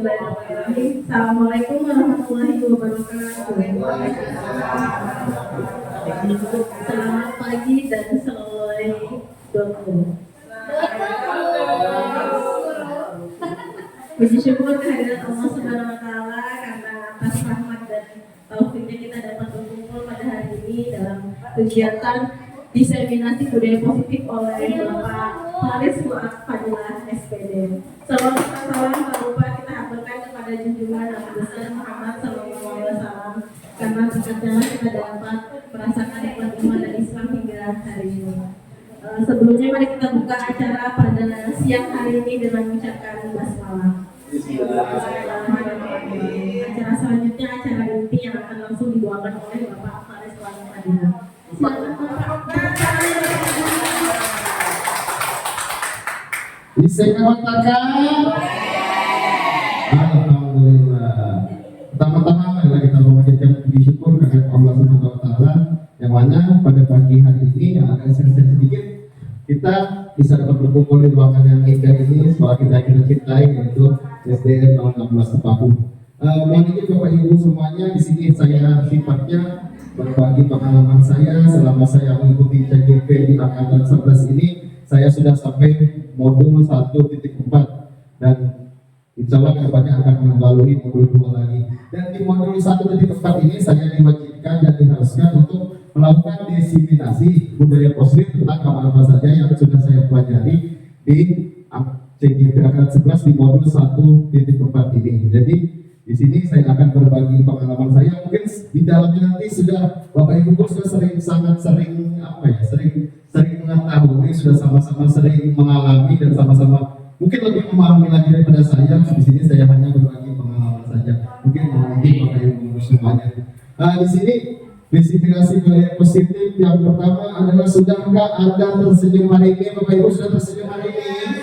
Bismillahirrahmanirrahim. Assalamualaikum warahmatullahi wabarakatuh. Selamat pagi dan assalamualaikum. Puji syukur kehadirat Allah Subhanahu wa taala karena atas rahmat dan taufiknya kita dapat berkumpul pada hari ini dalam kegiatan diseminasi budaya positif oleh Bapak Faris Fuad Fadilah SPD. Salam tak lupa kita haturkan kepada junjungan Nabi besar Muhammad SAW karena berkatnya kita dapat merasakan nikmat iman dan Islam hingga hari ini. Sebelumnya mari kita buka acara pada siang hari ini dengan mengucapkan basmalah. Acara selanjutnya acara inti yang akan langsung dibawakan oleh Bapak Faris Fuad Fadilah. Bisa katakan alhamdulillah. Pertama-tama adalah kita memanjatkan puji syukur kepada Allah Subhanahu wa taala yang mana pada pagi hari ini yang akan sedikit kita bisa dapat berkumpul di ruangan yang indah ini sekolah kita cintai yaitu SDN 16 Tepaku. Mohon izin Bapak Ibu semuanya, di sini saya sifatnya berbagi pengalaman saya selama saya mengikuti CGP di angkatan 11 ini. Saya sudah sampai modul 1.4 dan insya Allah kedepannya akan melalui modul 2 lagi. Dan di modul 1.4 ini saya diwajibkan dan diharuskan untuk melakukan diseminasi budaya positif tentang apa saja yang sudah saya pelajari di CGP angkatan 11 di modul 1.4 ini. Jadi di sini saya akan berbagi pengalaman saya. Mungkin di dalamnya nanti sudah Bapak Ibu sudah sangat sering mengetahui, sudah sama-sama sering mengalami dan sama-sama mungkin lebih memahami lagi daripada saya. Di sini saya hanya berbagi pengalaman saja. Mungkin nanti Bapak Ibu semuanya. Di sini diseminasi budaya positif yang pertama adalah sudahkah Anda tersenyum hari ini? Bapak Ibu sudah tersenyum hari ini?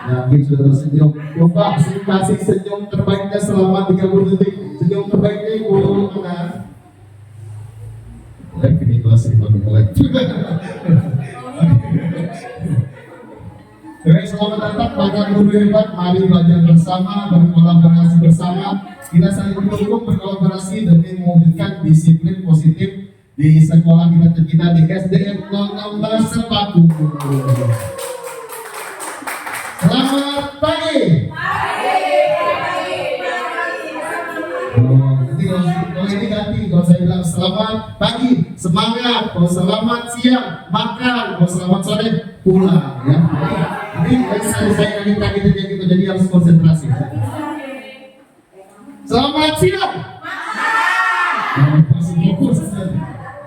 Yakin sudah tersenyum. Coba kasih senyum terbaiknya selama 30 detik. Senyum terbaiknya Ibu mana? Ini kelas 5 mulai. Oke, selamat datang pada guru hebat. Mari belajar bersama, berkolaborasi bersama. Kita saling mendukung berkolaborasi demi mewujudkan disiplin positif di sekolah kita di SDN 16 Tepaku. Selamat pagi. Kalau ini ganti, kalau saya bilang selamat pagi, semangat. Kalau selamat siang, makan. Kalau selamat sore, pulang. Ya. Jadi saya kaget gitu, jadi harus konsentrasi. Selamat siang.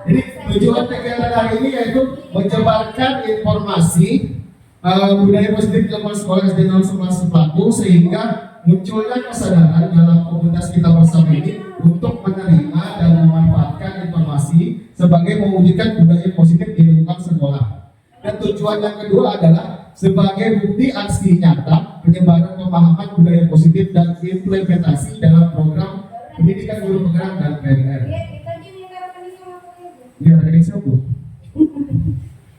Jadi tujuan kegiatan hari ini yaitu menyebarkan informasi budaya positif dalam sekolah SD 11 Tepaku sehingga munculnya kesadaran dalam komunitas kita bersama ini untuk menerima dan memanfaatkan informasi sebagai mewujudkan budaya positif di lingkungan sekolah. Dan tujuan yang kedua adalah sebagai bukti aksi nyata penyebaran pemahaman budaya positif dan implementasi dalam program pendidikan guru penggerak dan PNR. Iya, ada yang siapa?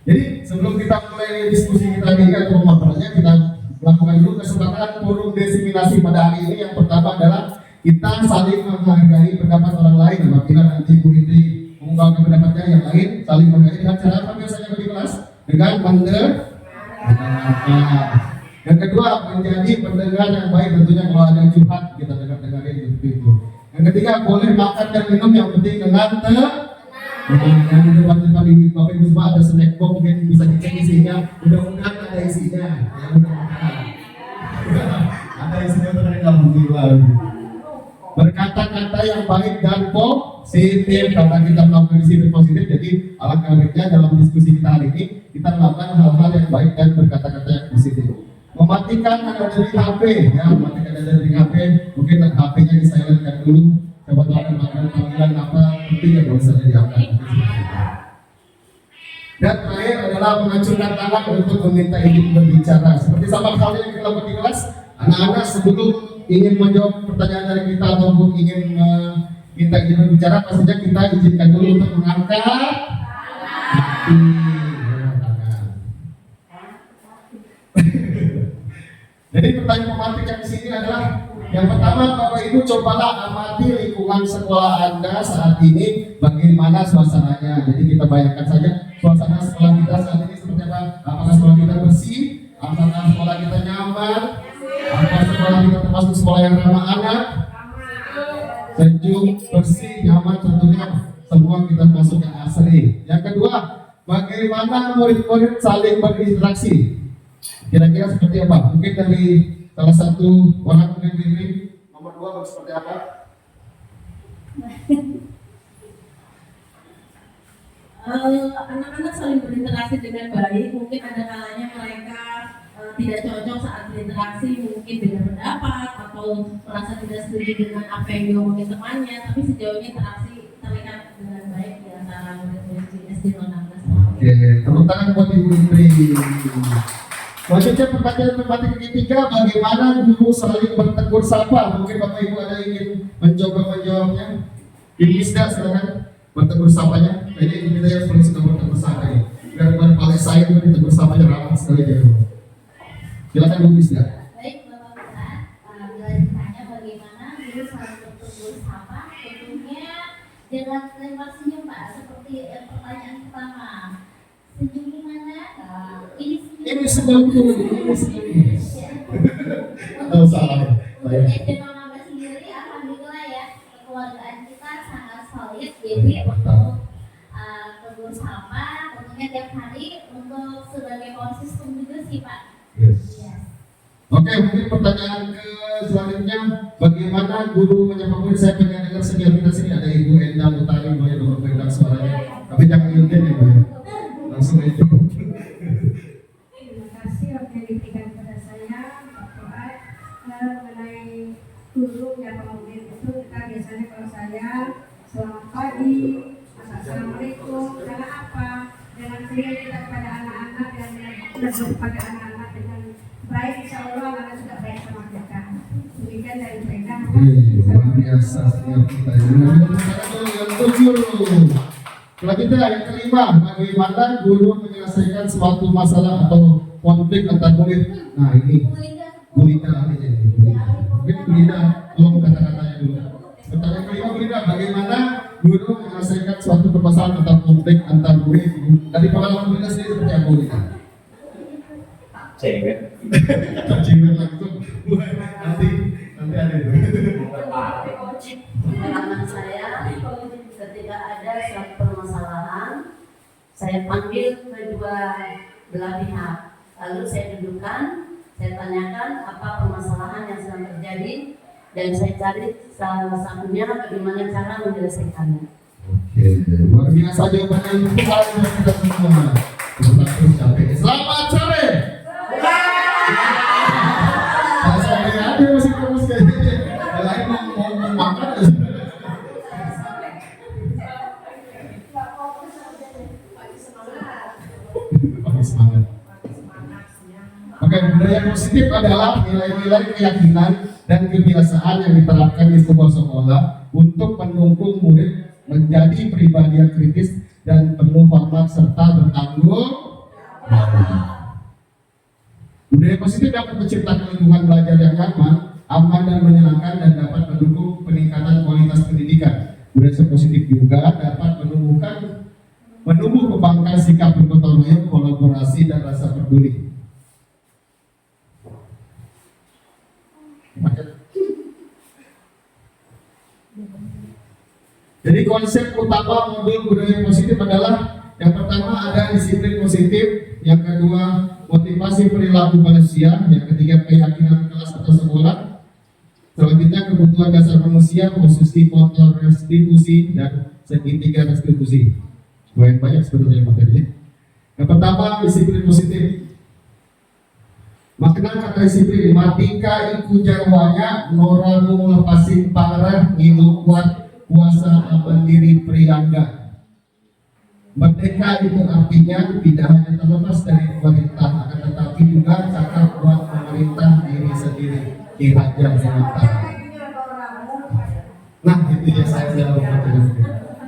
Jadi sebelum kita mulai diskusi kita di rumah perannya, kita lakukan dulu kesempatan forum diseminasi pada hari ini. Yang pertama adalah kita saling menghargai pendapat orang lain. Apabila nanti Bu Indri mengungkapkan pendapatnya yang lain, saling menghargai dengan cara apa biasanya bagi kelas? Dengan yang kedua, menjadi pendengar yang baik. Tentunya kalau ada yang curhat, kita dengar-dengarin seperti itu. Yang ketiga, boleh makan dan minum, yang penting dengan yang di depan ibu bapak ibu semua ada snack box, mungkin bisa dicek isinya. Mudah-mudahan ada isinya. Ya, mudah-mudahan ada isinya, alhamdulillah. Berkata-kata yang baik dan positif karena kita melakukan disiplin positif. Jadi alangkah baiknya dalam diskusi kita hari ini kita melakukan hal-hal yang baik dan berkata-kata yang positif. Mematikan ada dari HP, ya, mematikan ada dari HP. Mungkin HP-nya disilentkan dulu. Coba tahu panggilan apa penting yang bisa diangkat. Dan terakhir adalah mengacungkan tangan untuk meminta izin berbicara. Seperti sama halnya yang kita lakukan di kelas, anak-anak sebelum ingin menjawab pertanyaan dari kita ataupun ingin minta izin berbicara, pastinya kita izinkan dulu untuk mengangkat tangan. Jadi pertanyaan pemantik yang di sini adalah yang pertama, Bapak Ibu cobalah amati lingkungan sekolah Anda saat ini, bagaimana suasananya. Jadi kita bayangkan saja suasana sekolah kita saat ini seperti apa. Apakah sekolah kita bersih? Apakah sekolah kita nyaman? Apakah sekolah kita termasuk sekolah yang ramah anak? Sejuk, bersih, nyaman, tentunya semua kita masuk yang asri. Yang kedua, bagaimana murid-murid saling berinteraksi? Kira-kira seperti apa? Mungkin dari salah satu orang ini, nomor 2 seperti apa? Anak-anak saling berinteraksi dengan baik. Mungkin ada kalanya mereka tidak cocok saat berinteraksi, mungkin beda pendapat atau merasa tidak setuju dengan apa yang diomongin temannya. Tapi sejauh ini interaksi terlihat dengan baik di antara murid-murid SD 16. Oke, tepuk tangan buat Ibu Indri. Selanjutnya pertanyaan tematik ketiga, bagaimana guru saling bertegur sapa? Mungkin Bapak Ibu ada ingin mencoba menjawabnya? Bisa silakan bertegur sapanya. Ini Ibu Hidayah yang sudah bertegur sapa ini. Biar paling saya itu bertegur sapanya ramah sekali dia. Silakan Bu Bisa. Baik Bapak Ustaz, bila ditanya bagaimana guru saling bertegur sapa, tentunya dengan lempar senyum Pak, seperti pertanyaan pertama. Senyum gimana? Ini senyum. Ini senyum. Oh salah. Untuk SD 16 sendiri, alhamdulillah ya, kekeluargaan kita sangat solid. Jadi untuk tegur sapa, tentunya tiap hari untuk sebagai konsisten juga sih Pak. Yes. Yes. Oke, mungkin pertanyaan ke selanjutnya, bagaimana guru menyapa murid? Saya pengen dengar senior kita sini, ada Ibu Enda Mutari, boleh dong pegang suaranya. Tapi jangan ngikutin ya, Bu. Langsung aja. Terima kasih waktu yang diberikan kepada saya, Pak Fuad. Mengenai guru yang murid itu, kita biasanya kalau saya selamat pagi, assalamualaikum, dengan apa? Dengan senyum kita kepada anak-anak dan menegur kepada anak-anak dengan baik, insya Allah anak sudah baik sama kita. Demikian dari mereka. Luar biasa senior kita. Yang tujuh. Selanjutnya yang kelima, bagaimana guru menyelesaikan suatu masalah atau konflik antar murid? Nah ini, Bu Linda ini. Mungkin Bu Linda, tolong kata-katanya dulu. Pertanyaan kelima, Bu Linda, bagaimana guru menyelesaikan suatu permasalahan atau konflik antar murid? Dari pengalaman Bu Linda sendiri seperti apa, Bu Linda? Cewek. Cewek langsung. Nanti ada itu. Pengalaman saya ketika ada suatu permasalahan, saya panggil kedua belah pihak, lalu saya dudukkan, saya tanyakan apa permasalahan yang sedang terjadi, dan saya cari salah satunya bagaimana cara menyelesaikannya. Oke, luar biasa jawabannya itu kita semua. Kita terus capek. Selamat sore. Sore ada musik kayaknya. Lain mau makan. Pakai semangat. Oke, budaya positif adalah nilai-nilai keyakinan dan kebiasaan yang diterapkan di sebuah sekolah untuk mendukung murid menjadi pribadi yang kritis dan penuh hormat serta bertanggung jawab. Budaya positif dapat menciptakan lingkungan belajar yang nyaman, aman dan menyenangkan dan dapat mendukung peningkatan kualitas pendidikan. Budaya positif juga dapat menumbuh kebanggaan sikap bergotong royong, kolaborasi dan rasa peduli. Jadi konsep utama modul budaya positif adalah yang pertama ada disiplin positif, yang kedua motivasi perilaku manusia, yang ketiga keyakinan kelas atau sekolah, selanjutnya kebutuhan dasar manusia, posisi kontrol restitusi dan segitiga restitusi. Banyak sebetulnya materinya. Yang pertama disiplin positif. Makna kata disiplin, matika iku jarwanya noramu lepasin parah ngilu kuat kuasa mandiri priangga. Merdeka itu artinya tidak hanya terlepas dari pemerintah, akan tetapi juga cakap buat pemerintah diri sendiri. Ki Hajar Dewantara. Nah itu ya saya sudah membaca.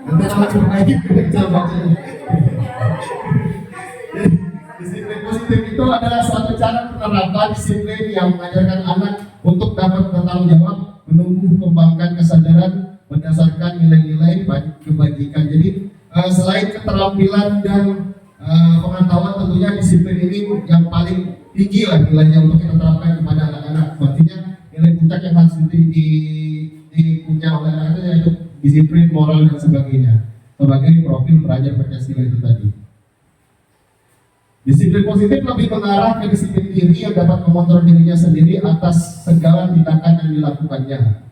Nanti langsung lagi kita baca. Disiplin positif positif itu adalah suatu cara penerapan disiplin yang mengajarkan anak untuk dapat bertanggung jawab, menumbuh kembangkan kesadaran berdasarkan nilai-nilai kebajikan. Jadi selain keterampilan dan pengetahuan, tentunya disiplin ini yang paling tinggi lah nilainya untuk kita terapkan kepada anak-anak. Artinya nilai puncak yang harus dipunya oleh anak itu yaitu disiplin, moral dan sebagainya sebagai profil pelajar Pancasila itu tadi. Disiplin positif lebih mengarah ke disiplin diri yang dapat mengontrol dirinya sendiri atas segala tindakan yang dilakukannya.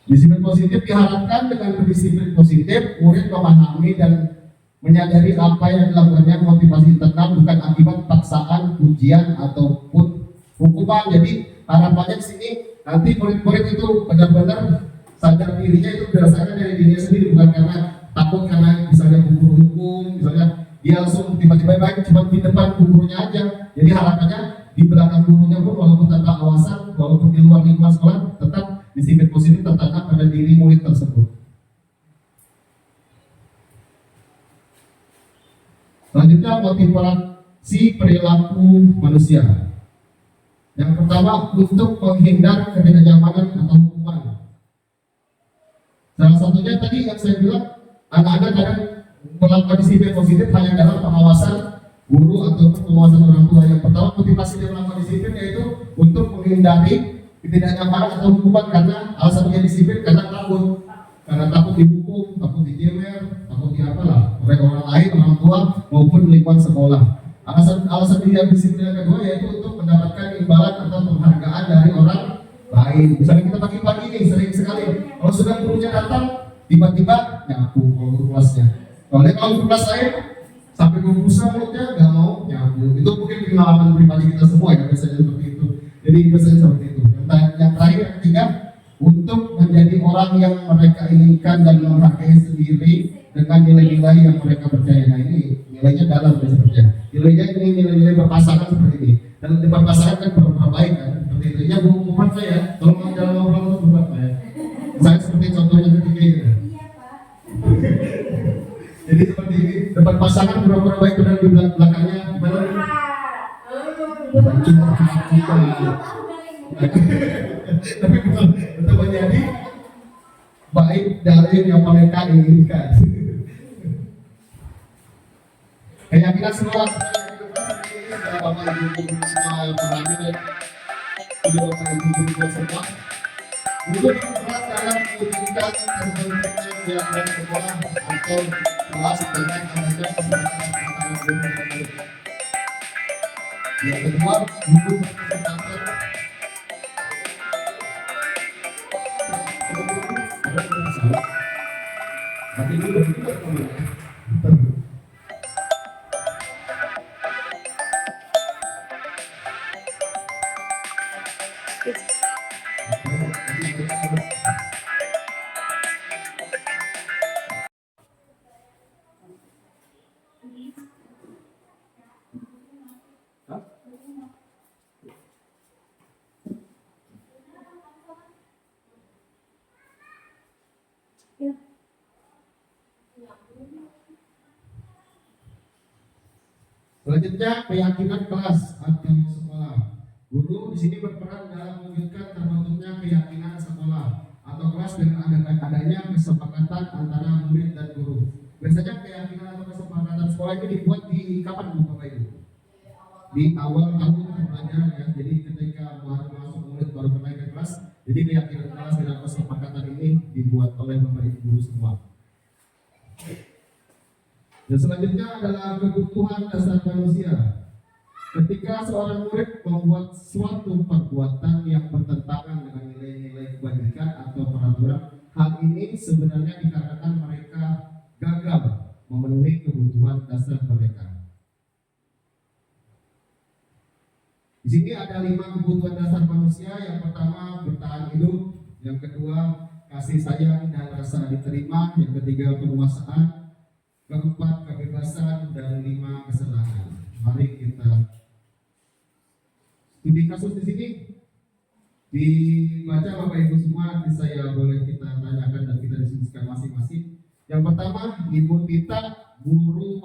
Disiplin positif diharapkan dengan berdisiplin positif, murid memahami dan menyadari apa yang dilakukannya motivasi internal bukan akibat paksaan, ujian ataupun hukuman. Jadi harapannya di sini nanti murid-murid itu benar-benar sadar dirinya itu berdasarkan dari dirinya sendiri, bukan karena takut karena misalnya guru hukum, misalnya dia langsung tiba-tiba baik cuma di depan gurunya aja. Jadi harapannya di belakang gurunya pun walaupun tanpa awasan, walaupun di luar lingkungan sekolah, tetap disiplin positif tertanam pada diri murid tersebut. Selanjutnya motivasi perilaku manusia. Yang pertama untuk menghindar ketidaknyamanan atau hukuman. Salah satunya tadi yang saya bilang, anak-anak kadang melakukan disiplin positif hanya dalam pengawasan guru atau pengawasan orang tua. Yang pertama motivasi dia melakukan disiplin yaitu untuk menghindari ketidaknyamanan atau hukuman, karena alasannya disiplin karena takut dihukum, takut dijewer, takut di apalah oleh orang lain, orang tua maupun lingkungan sekolah. Alasan dia disiplin yang kedua yaitu untuk mendapatkan imbalan atau penghargaan dari orang lain. Misalnya kita pagi-pagi nih sering sekali kalau sudah gurunya datang tiba-tiba nyapu kalau guru kelasnya. Kalau guru kelas lain sampai guru pusat mulutnya nggak mau nyapu. Itu mungkin pengalaman pribadi kita semua ya, biasanya seperti itu. Jadi biasanya seperti itu. Yang terakhir, yang ketiga, untuk menjadi orang yang mereka inginkan dan menghargai sendiri dengan nilai-nilai yang mereka percaya. Nah ini nilainya dalam ya sepertinya. Nilainya ini nilai-nilai berpasangan seperti ini. Dan di berpasangan kan berbuat baik kan. Seperti itu. Ya bukan saya. Kalau mau jalan ngobrol itu berbuat baik. Saya seperti contohnya ketiga ini. Iya, Pak. Jadi seperti ini. Depan pasangan berbuat baik dan di belakangnya gimana? Bantu tapi betul menjadi baik dari yang mereka inginkan. Keyakinan semua Bapak Ibu semua pahami dan juga Bapak Ibu juga semua untuk berat dalam mewujudkan terbentuknya kegiatan sekolah atau kelas dengan adanya kesempatan. Yang kedua, buku kesempatan tapi itu juga selanjutnya keyakinan kelas atau sekolah. Guru di sini berperan dalam mewujudkan terbentuknya keyakinan sekolah atau kelas dengan adanya kesepakatan antara murid dan guru. Biasanya keyakinan atau kesepakatan sekolah ini dibuat di kapan Bapak Ibu? Di awal tahun pembelajaran ya. Jadi ketika baru masuk murid baru naik ke kelas, jadi keyakinan kelas dengan kesepakatan ini dibuat oleh Bapak Ibu guru semua. Dan selanjutnya adalah kebutuhan dasar manusia. Ketika seorang murid membuat suatu perbuatan yang bertentangan dengan nilai-nilai kebajikan atau peraturan, hal ini sebenarnya dikarenakan mereka gagal memenuhi kebutuhan dasar mereka. Di sini ada 5 kebutuhan dasar manusia. Yang pertama bertahan hidup, yang kedua kasih sayang dan rasa diterima, yang ketiga penguasaan, keempat kebebasan, dan 5 kesenangan. Mari kita studi kasus di sini dibaca Bapak Ibu semua. Nanti saya boleh kita tanyakan dan kita diskusikan masing-masing. Yang pertama, Ibu Tita, guru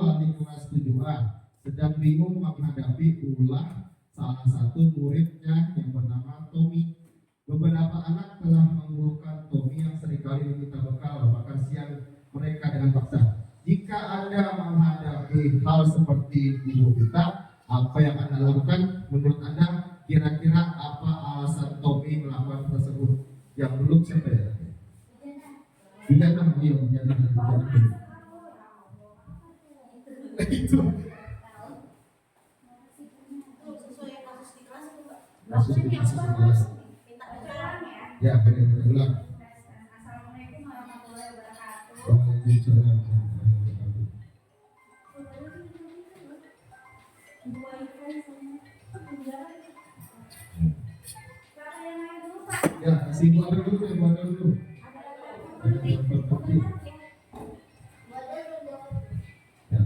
sedang bingung menghadapi ulah salah satu muridnya yang bernama Tommy. Beberapa anak telah mengeluhkan Tommy yang seringkali meminta bekal makan siang mereka dengan paksa. Jika Anda menghadapi hal seperti ibu kita, apa yang Anda lakukan? Menurut Anda, kira-kira apa alasan Tommy melakukan tersebut? Yang belum siapa ya? Bidana, iya Bidana. Itu sesuai kasus di kelas itu, Mbak. kasus di kelas. Minta bekal ya. Ya, benar-benar ulang. Assalamualaikum warahmatullahi wabarakatuh. Waalaikumsalam. Siapa yang main dulu, Pak? Ya, kasih buat dulu. Ya.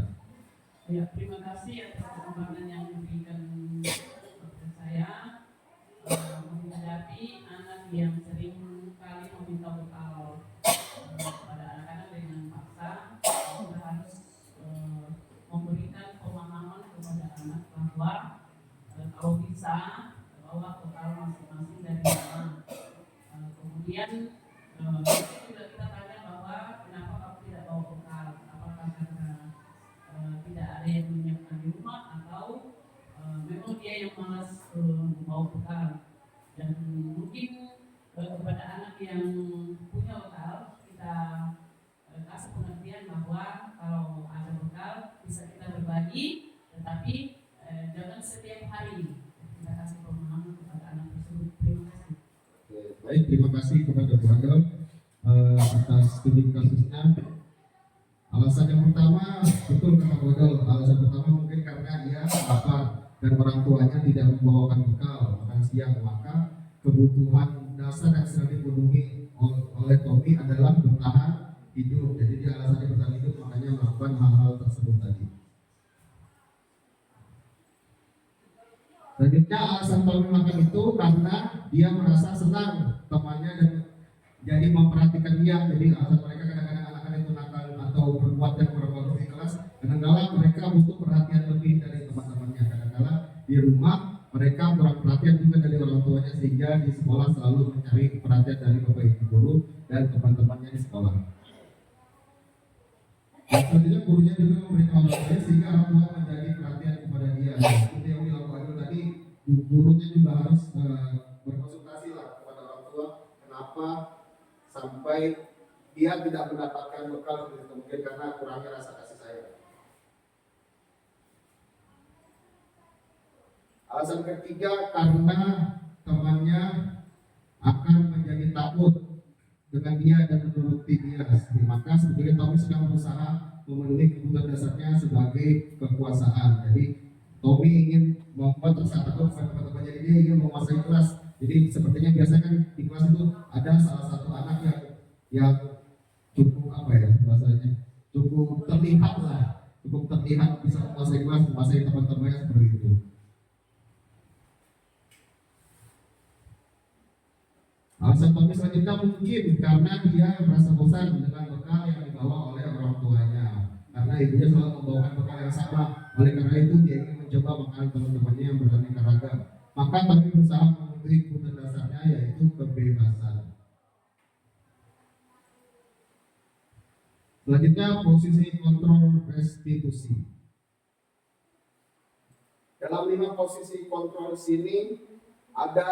Ya, terima kasih atas kesempatan yang diberikan kepada saya menghadapi anak yang sering kali meminta bekal pada anak-anak dengan paksa. Kita harus memberikan pemahaman kepada anak bahwa kalau bisa bawa bekal masing-masing dari rumah. Kemudian juga kita tanya bahwa kenapa kamu tidak bawa bekal? Apakah karena tidak ada yang menyiapkan di rumah atau memang dia yang malas membawa bekal? Dan mungkin kepada anak yang punya bekal kita kasih pengertian bahwa kalau ada bekal bisa kita berbagi, tetapi jangan setiap hari. Kita kasih pemahaman kepada anak tersebut. Terima kasih. Baik, terima kasih kepada Bu Adel atas studi kasusnya. Alasan yang pertama, betul kata Bu Adel, alasan pertama mungkin karena dia lapar dan orang tuanya tidak membawakan bekal makan siang, maka kebutuhan dasar yang sedang dipenuhi oleh Tommy adalah bertahan hidup. Jadi dia alasannya bertahan hidup, makanya melakukan hal-hal tersebut tadi. Selanjutnya alasan Tommy melakukan itu karena dia merasa senang temannya dan jadi memperhatikan dia. Jadi alasan mereka kadang-kadang anak-anak itu nakal atau berbuat yang kurang bagus di kelas, kadang-kadang mereka butuh perhatian lebih dari teman-temannya. Kadang-kadang di rumah mereka kurang perhatian juga dari orang tuanya, sehingga di sekolah selalu mencari perhatian dari bapak ibu guru dan teman-temannya di sekolah. Dan selanjutnya gurunya juga memberikan orang tuanya sehingga orang tua menjadi perhatian kepada dia. Seperti yang dilakukan tadi, gurunya juga harus berkonsultasi lah kepada orang tua kenapa sampai dia tidak mendapatkan bekal seperti itu, mungkin karena kurangnya rasa kasih sayang. Alasan ketiga karena temannya akan menjadi takut dengan dia dan menuruti dia. Maka sebetulnya Tommy sedang berusaha memenuhi kebutuhan dasarnya sebagai kekuasaan. Jadi Tommy ingin membuat rasa takut kepada teman-temannya, dia ingin menguasai kelas. Jadi sepertinya biasanya kan di kelas itu ada salah satu anak yang cukup cukup terlihat bisa menguasai kelas, menguasai teman-temannya seperti itu. Alasan Tommy selanjutnya mungkin karena dia merasa bosan dengan bekal yang dibawa oleh orang tuanya, karena ibunya selalu membawakan bekal yang sama. Oleh karena itu dia ingin mencoba makanan teman-temannya yang beraneka ragam. Maka Tommy berusaha memenuhi kebutuhan dasarnya, yaitu kebebasan. Selanjutnya posisi kontrol restitusi. Dalam 5 posisi kontrol sini ada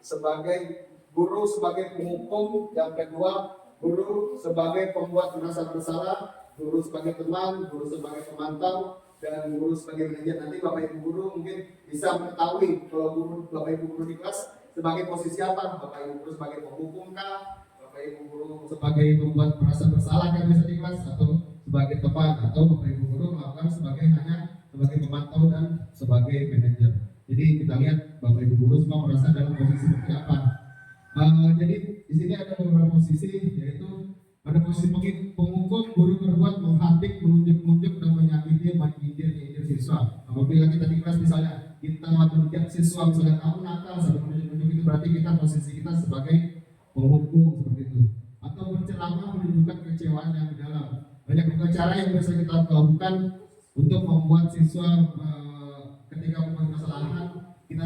sebagai guru sebagai penghukum, yang kedua guru sebagai pembuat merasa bersalah, guru sebagai teman, guru sebagai pemantau, dan guru sebagai manajer. Nanti Bapak Ibu guru mungkin bisa mengetahui kalau Bapak Ibu guru di kelas sebagai posisi apa. Bapak Ibu guru sebagai penghukum kah, Bapak Ibu guru sebagai pembuat merasa bersalah kan bisa di kelas, atau sebagai teman, atau Bapak Ibu guru melakukan hanya sebagai pemantau dan sebagai manajer. Jadi kita lihat Bapak Ibu guru semua merasa dalam posisi seperti apa. Jadi di sini ada beberapa posisi, yaitu pada posisi penghukum, guru berbuat menghadik, menunjuk-nunjuk dan menyakiti, menyindir siswa. Apabila kita di kelas misalnya kita menunjuk siswa, misalnya kamu nakal sampai menunjuk-nunjuk, itu berarti posisi kita sebagai penghukum seperti itu. Atau berceramah menunjukkan kekecewaan yang di dalam. Banyak cara yang bisa kita lakukan untuk membuat siswa ketika membuat kesalahan kita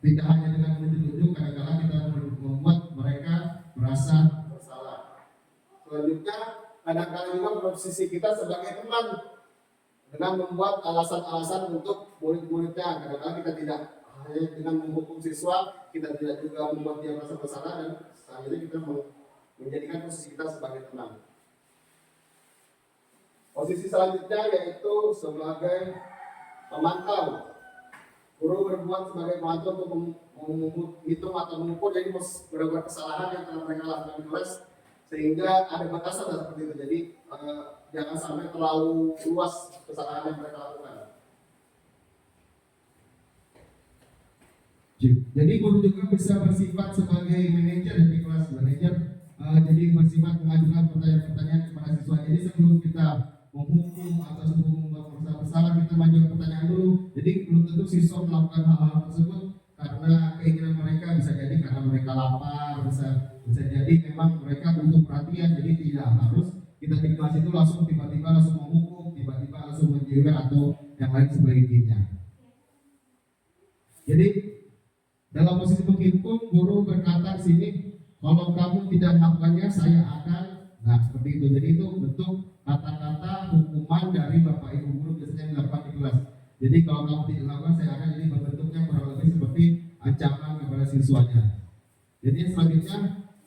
tidak hanya dengan menunjuk-nunjuk, kadang-kadang kita membuat mereka merasa bersalah. Selanjutnya, kadang-kadang juga posisi kita sebagai teman dengan membuat alasan-alasan untuk murid-muridnya. Kadang-kadang kita tidak hanya dengan menghukum siswa, kita tidak juga membuat dia merasa bersalah, dan selanjutnya kita menjadikan posisi kita sebagai teman. Posisi selanjutnya yaitu sebagai pemantau. Guru berbuat sebagai pemantau untuk menghitung atau mengukur jadi beberapa kesalahan yang telah mereka lakukan di kelas, sehingga ada batasan seperti itu. Jadi jangan sampai terlalu luas kesalahan yang mereka lakukan. Jadi guru juga bisa bersifat sebagai manajer di kelas, jadi bersifat mengajukan pertanyaan-pertanyaan kepada siswa. Jadi sebelum kita menghukum atau sebelum membuat merasa bersalah, kita mengajukan pertanyaan dulu. Jadi belum tentu siswa melakukan hal-hal tersebut karena keinginan mereka, bisa jadi karena mereka lapar, bisa jadi memang mereka butuh perhatian. Jadi tidak harus kita di kelas itu langsung tiba-tiba langsung menghukum, tiba-tiba langsung menjewer atau yang lain sebagainya. Jadi dalam posisi menghitung, guru berkata di sini, kalau kamu tidak melakukannya, saya akan. Nah, seperti itu. Jadi itu bentuk kata-kata hukuman dari Bapak Ibu guru biasanya dilakukan di kelas. Jadi kalau kamu tidak lakukan, saya akan. Jadi bentuknya kurang lebih seperti ancaman kepada siswanya. Jadi selanjutnya,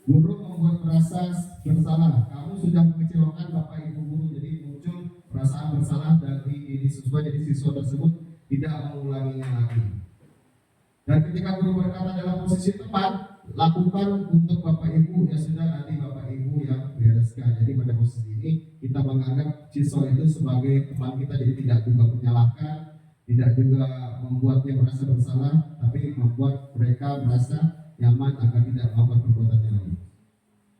guru membuat merasa bersalah. Kamu sudah mengecewakan Bapak Ibu guru. Jadi muncul perasaan bersalah dari diri siswa. Jadi siswa tersebut tidak mengulanginya lagi. Dan ketika guru berkata dalam posisi teman, lakukan untuk Bapak Ibu, ya sudah, nanti Bapak Ibu yang bereskan. Jadi pada posisi ini kita menganggap siswa itu sebagai teman kita, jadi tidak juga menyalahkan, tidak juga membuatnya merasa bersalah, tapi membuat mereka merasa nyaman agar tidak melakukan perbuatannya lagi.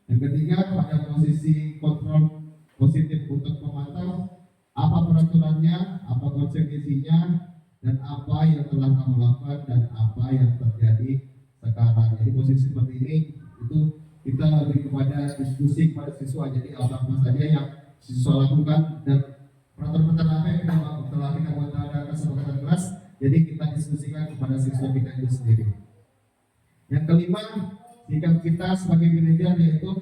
Yang ketiga, pada posisi kontrol positif untuk memantau apa peraturannya, apa konsekuensinya, dan apa yang telah kamu lakukan dan apa yang terjadi sekarang. Jadi posisi seperti ini itu kita lebih kepada diskusi kepada siswa. Jadi apa saja yang siswa lakukan dan peraturan apa yang telah kita buat dalam kesepakatan kelas. Jadi kita diskusikan kepada siswa kita itu sendiri. Yang kelima, sikap kita sebagai manajer yaitu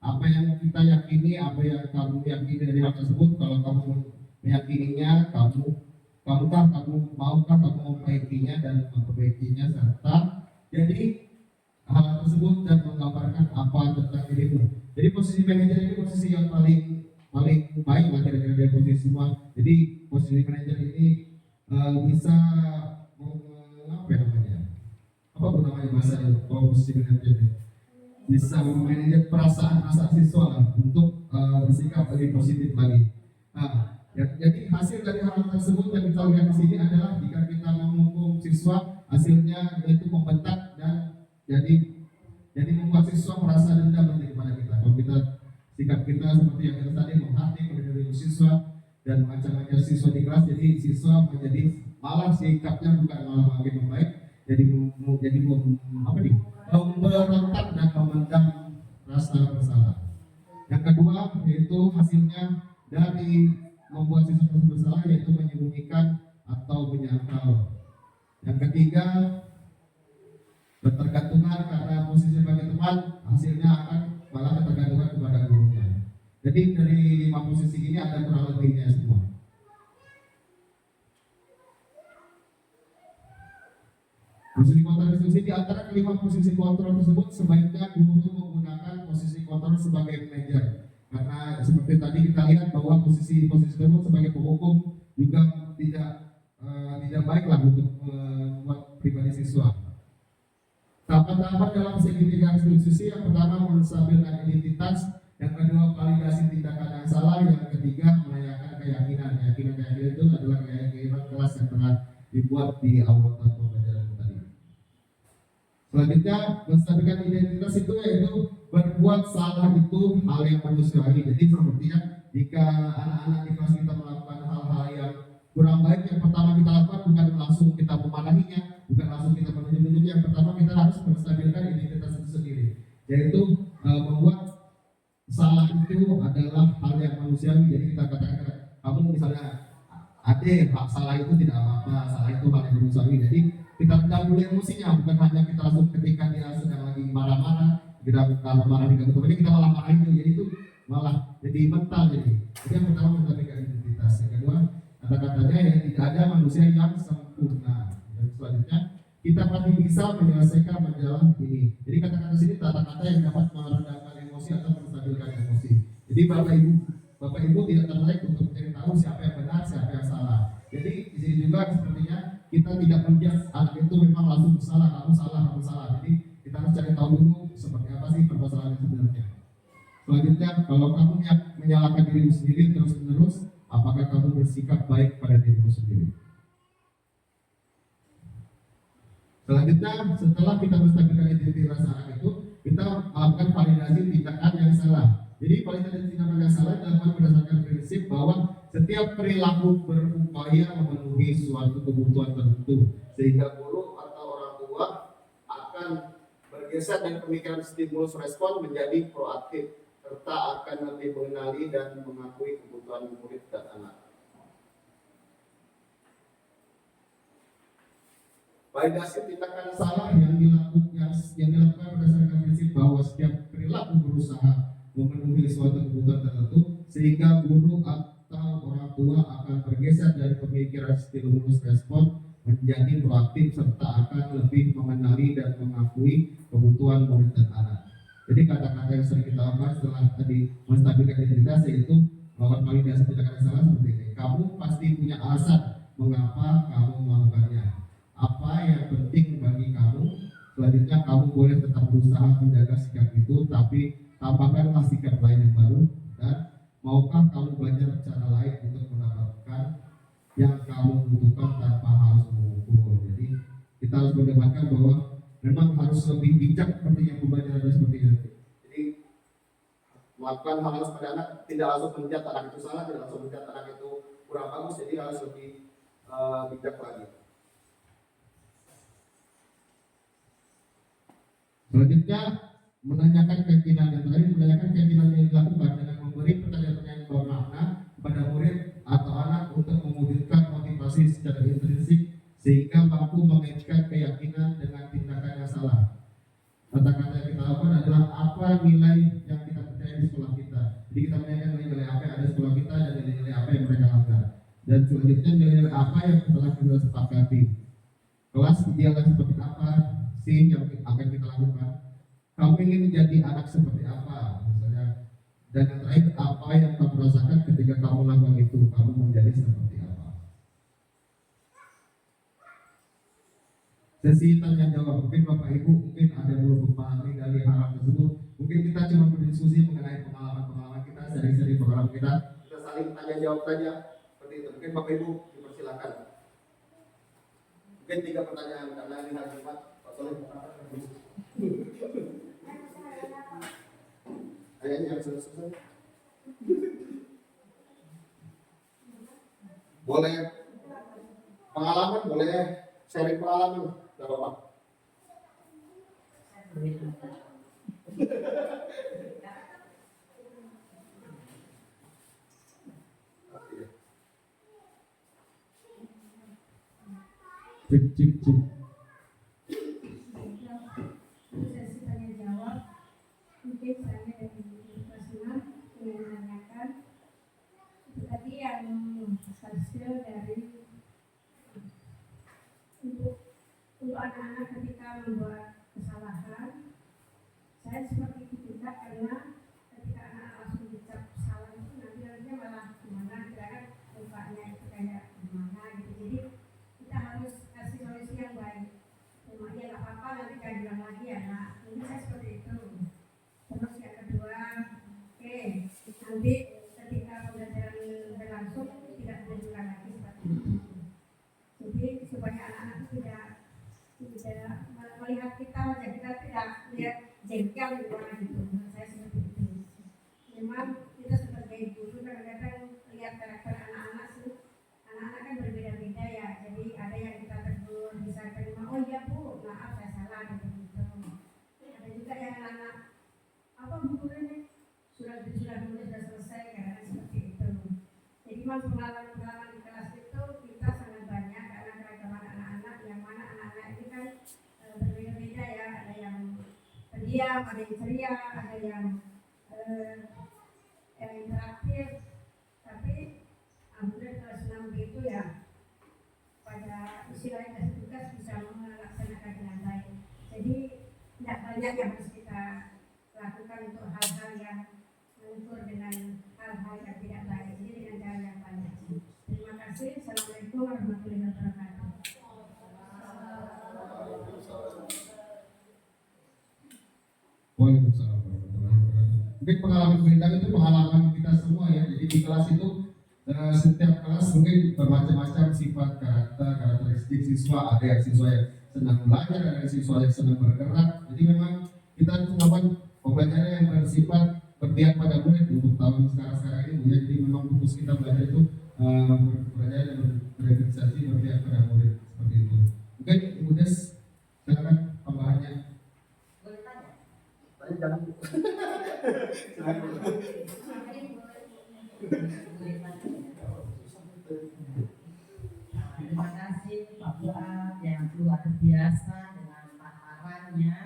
apa yang kita yakini, apa yang kamu yakini dari hal tersebut. Kalau kamu meyakininya, kamu maukah kamu memperbaikinya dan memperbaikinya, serta jadi hal tersebut dan menggambarkan apa tentang dirimu. Jadi posisi manajer ini posisi yang paling baik lah kira-kira dari posisi semua. Jadi posisi manajer ini bisa apa namanya bahasanya, kalau posisi manajer ini bisa memanage perasaan siswa lah untuk bersikap lebih positif lagi. Jadi hasil dari hal tersebut yang kita lihat di sini adalah jika kita menghukum siswa, hasilnya yaitu membentak dan jadi membuat siswa merasa dendam nanti kepada kita. Kalau kita sikap kita seperti yang kita tadi menghakimi melindungi siswa dan mengancam-ancam siswa di kelas, jadi siswa menjadi malah sikapnya bukan malah makin membaik, jadi memberontak dan memendam rasa bersalah. Yang kedua yaitu hasilnya dari membuat siswa bersalah yaitu menyembunyikan atau menyangkal. Yang ketiga, ketergantungan karena posisi sebagai teman, hasilnya akan malah ketergantungan kepada gurunya. Jadi dari 5 posisi ini ada kurang lebihnya semua. Posisi kontrol diskusi di antara kelima posisi kontrol tersebut sebaiknya guru menggunakan posisi kontrol sebagai manajer. Karena seperti tadi kita lihat bahwa posisi tersebut sebagai penghukum juga tidak baiklah untuk membuat pribadi siswa. Tahapan-tahapan dalam segitiga diskusi, yang pertama menstabilkan identitas, yang kedua validasi tindakan yang salah, yang ketiga merayakan keyakinan. Keyakinan itu adalah keyakinan kelas yang telah dibuat di awal atau pelajaran tadi. Selanjutnya, menstabilkan identitas itu yaitu berbuat salah itu hal yang manusiawi. Jadi sepertinya jika anak-anak di kelas kita melakukan hal-hal yang kurang baik, yang pertama kita lakukan bukan langsung kita memarahinya, bukan langsung kita menunjuk-nunjuknya. Yang pertama kita harus menstabilkan identitas itu sendiri, yaitu membuat salah itu adalah hal yang manusiawi. Jadi kita katakan kamu misalnya Ade, Pak, salah itu tidak apa-apa, salah itu hal yang manusiawi. Jadi kita tidak boleh emosinya, bukan hanya kita langsung ketika dia sedang lagi marah-marah, kita kalau marah juga betul, kita malah marahin dia, jadi itu malah jadi mental jadi. Jadi yang pertama kita pegang identitas, yang kedua kata-katanya ya tidak ada manusia yang sempurna. Dan selanjutnya kita pasti bisa menyelesaikan masalah ini. Jadi kata-kata sini kata-kata yang dapat meredamkan emosi atau menstabilkan emosi. Jadi Bapak Ibu tidak tertarik untuk mencari tahu siapa yang benar, siapa yang salah. Jadi di sini juga sepertinya kita tidak menjudge anak itu memang langsung salah, kamu salah, kamu salah. Jadi kita harus cari tahu dulu seperti apa sih permasalahan sebenarnya. Selanjutnya, kalau kamu menyalahkan dirimu sendiri terus-menerus, apakah kamu bersikap baik pada dirimu sendiri? Selanjutnya, setelah kita menstabilkan identitas anak itu, kita melakukan validasi tindakan yang salah. Jadi validasi tindakan yang salah dilakukan berdasarkan prinsip bahwa setiap perilaku berupaya memenuhi suatu kebutuhan tertentu, sehingga guru atau orang tua akan bergeser dari pemikiran stimulus respon menjadi proaktif, serta akan lebih mengenali dan mengakui kebutuhan murid dan anak. Validasi tindakan salah yang dilakukan berdasarkan prinsip bahwa setiap perilaku berusaha memenuhi suatu kebutuhan tertentu, sehingga guru atau orang tua akan bergeser dari pemikiran stimulus respon menjadi proaktif, serta akan lebih mengenali dan mengakui kebutuhan murid dan anak. Jadi kata-kata yang sering kita lakukan setelah tadi menstabilkan identitas yaitu melakukan validasi tindakan yang salah seperti ini. Kamu pasti punya alasan mengapa kamu melakukannya. Apa yang penting bagi kamu? Selanjutnya kamu boleh tetap berusaha menjaga sikap itu, tapi tambahkanlah sikap lain yang baru. Dan maukah kamu belajar cara lain untuk mendapatkan yang kamu butuhkan tanpa harus memukul. Jadi kita harus mendebatkan bahwa memang harus lebih bijak seperti yang pembelajaran seperti ini. Jadi melakukan hal seperti anak, tidak langsung menjat anak itu salah, tidak langsung menjat anak itu kurang bagus, jadi harus lebih bijak lagi. Selanjutnya menanyakan keyakinan yang terakhir, menanyakan keyakinan yang dilakukan dengan memberi pertanyaan-pertanyaan yang bermakna kepada murid atau anak untuk mewujudkan motivasi secara intrinsik sehingga mampu mengaitkan keyakinan dengan tindakan yang salah. Kata-kata yang kita lakukan adalah apa nilai yang kita percaya di sekolah kita. Jadi kita menanyakan nilai apa yang ada di sekolah kita dan nilai apa yang mereka lakukan. Dan selanjutnya nilai apa yang telah kita sepakati. Kelas idealnya seperti apa sih yang akan kita lakukan? Kamu ingin menjadi anak seperti apa misalnya? Dan yang terakhir, apa yang kamu rasakan ketika kamu lakukan itu? Kamu menjadi seperti apa? Sesi tanya jawab, mungkin Bapak Ibu mungkin ada yang belum memahami dari hal tersebut. Mungkin kita cuma berdiskusi mengenai pengalaman-pengalaman kita, seri-seri pengalaman kita saling tanya jawab saja seperti itu. Mungkin Bapak Ibu dipersilakan. Mungkin 3 pertanyaan karena ini hari Jumat. Pak Soleh, kayaknya yang selesai. Boleh pengalaman, boleh sharing pengalaman, tidak apa-apa. Cik. Sesi tanya jawab, mungkin saya dari personal ingin menanyakan itu tadi yang hasil dari untuk anak-anak ketika membuat kesalahan. Saya seperti itu juga karena ketika anak langsung dicap salah itu nanti malah gimana, kita kan mukanya itu kayak gimana gitu. Jadi kita harus kasih solusi yang baik. Cuma ya nggak apa-apa, nanti jangan bilang lagi ya. Nah, ini saya seperti itu. Terus yang kedua, nanti ketika pembelajaran berlangsung tidak dilakukan lagi seperti itu. Jadi supaya anak-anak tidak melihat kita, wajah kita tidak lihat jengkel di luar gitu. Saya seperti itu. Memang kita sebagai guru kadang-kadang lihat karakter anak-anak sih. Anak-anak kan berbeda-beda ya. Jadi ada yang kita tegur, bisa terima, oh iya Bu, maaf saya salah gitu. Ada juga yang anak apa Bu ini sudah nulis sudah selesai, kadang seperti itu. Jadi memang pengalaman di kelas itu diam, ada yang ceria, ada yang interaktif. Tapi alhamdulillah kelas 6 itu ya pada istilahnya tugas bisa melaksanakan dengan baik. Jadi tidak banyak yang harus kita lakukan untuk hal-hal yang mengukur dengan hal-hal yang tidak baik. Jadi dengan cara yang banyak. Terima kasih. Assalamualaikum warahmatullahi wabarakatuh. Waalaikumsalam warahmatullahi wabarakatuh. Mungkin pengalaman bintang itu pengalaman kita semua ya. Jadi di kelas itu setiap kelas mungkin bermacam-macam sifat karakteristik siswa. Ada yang siswa yang senang belajar, ada yang siswa yang senang bergerak. Jadi memang kita melakukan pembelajaran yang bersifat berpihak pada murid untuk tahun sekarang ini ya. Jadi memang fokus kita belajar itu belajar dan berorganisasi berpihak pada murid seperti itu. Mungkin Ibu Des, silakan tambahannya. Boleh tanya? Jangan. Terima kasih Pak Fuad yang luar biasa dengan paparannya.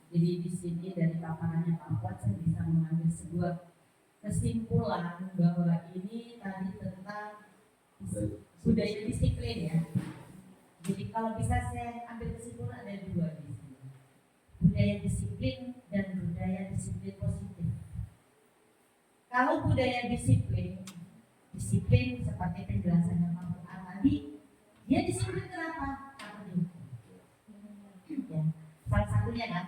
Jadi di sini dari paparannya Pak Fuad saya bisa mengambil sebuah kesimpulan bahwa ini tadi tentang budaya disiplin ya. Jadi kalau bisa saya ambil kesimpulan ada dua di sini. Budaya disiplin dan budaya disiplin positif. Kalau budaya disiplin seperti penjelasannya Pak Fuad tadi, dia disiplin kenapa? Karena dihukum. Ya, salah satunya kan.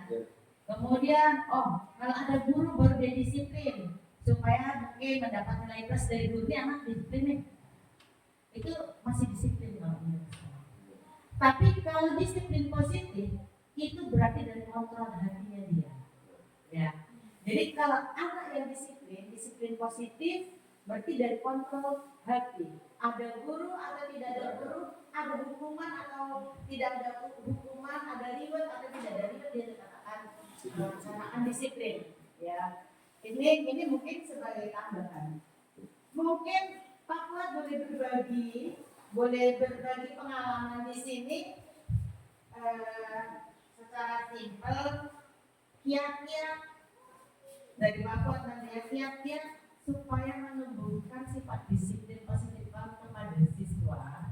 Kemudian, kalau ada guru baru dia disiplin supaya mungkin mendapat nilai plus dari gurunya, anak disiplin nih. Itu masih disiplin kalau menurut saya. Tapi kalau disiplin positif itu berarti dari kontrol hatinya dia. Ya. Jadi kalau anak yang disiplin positif berarti dari kontrol hati. Ada guru atau tidak ada guru, ada hukuman atau tidak ada hukuman, ada reward atau tidak ada reward, dia dikatakan pelaksanaan disiplin. Ya, ini mungkin sebagai tambahan. Mungkin Pak Fuad boleh berbagi pengalaman di sini secara simpel, kiat-kiat dari Pak Fuad dan kiat-kiat supaya menumbuhkan sifat disiplin positif kepada siswa.